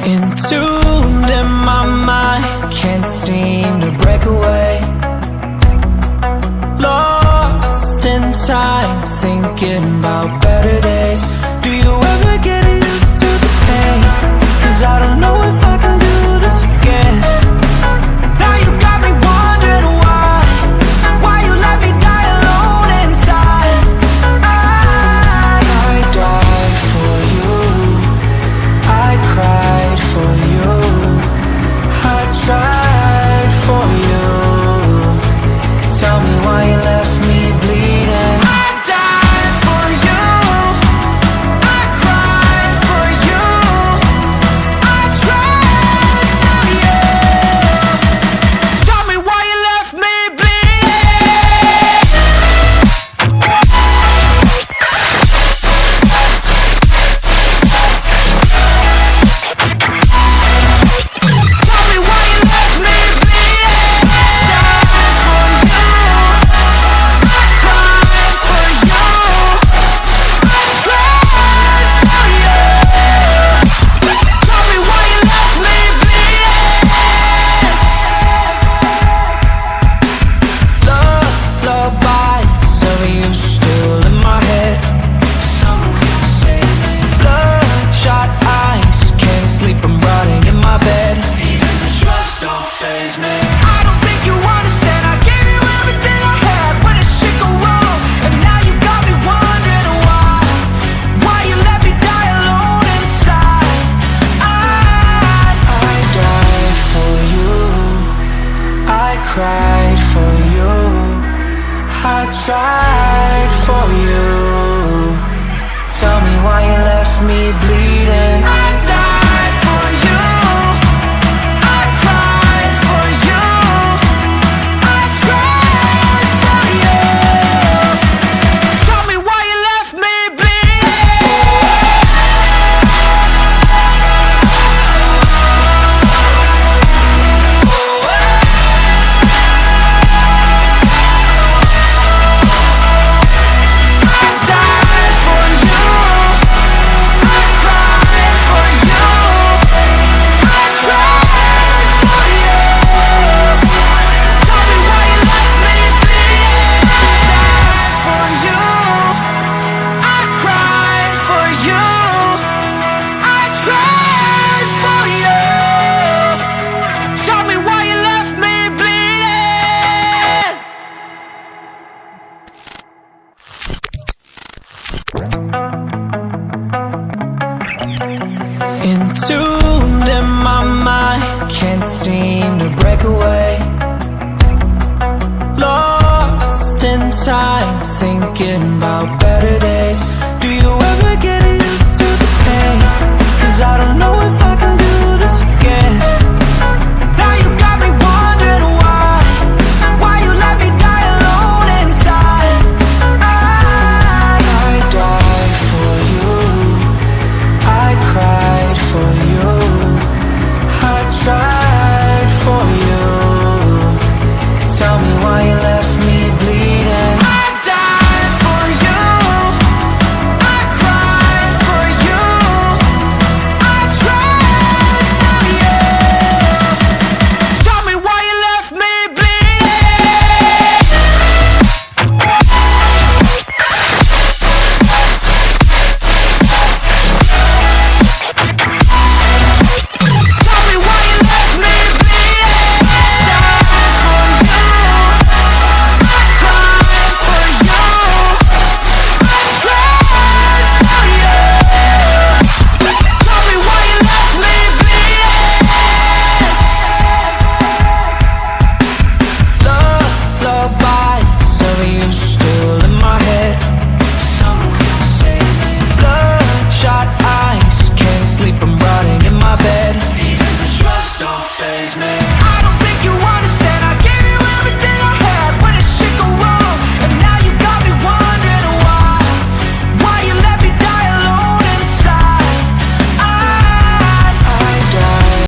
Entombed in my mind, can't seem to break away. Lost in time, thinking about better days. Do you ever get used to the pain? 'Cause I don't know if I can do this again. Now you got me wondering why you let me die alone inside. I died for you, I cried for you, I tried for you. Tell me why you left me bleeding. I died for you, I cried for you, I tried for you. Tell me why you left me bleeding. Tell me why you left me bleeding. Died for you, I cried for you, I tried for you. Tell me why you left me bleeding. Lullabies of you still in my head. Someone can save me. Bloodshot eyes, can't sleep, I'm rotting in my bed. Even the drugs don't faze me. I don't think you understand, I gave you everything I had when the shit go wrong. And now you got me wondering why you let me die alone inside. I died for you, I cried for you, I tried for you. Tell me why you left me bleeding. I died for you, I cried for you, I tried for you. Tell me why you left me Entombed in my mind, can't seem to break away. Lost in time, thinking about better days. Do you ever get used to the pain? 'Cause I don't know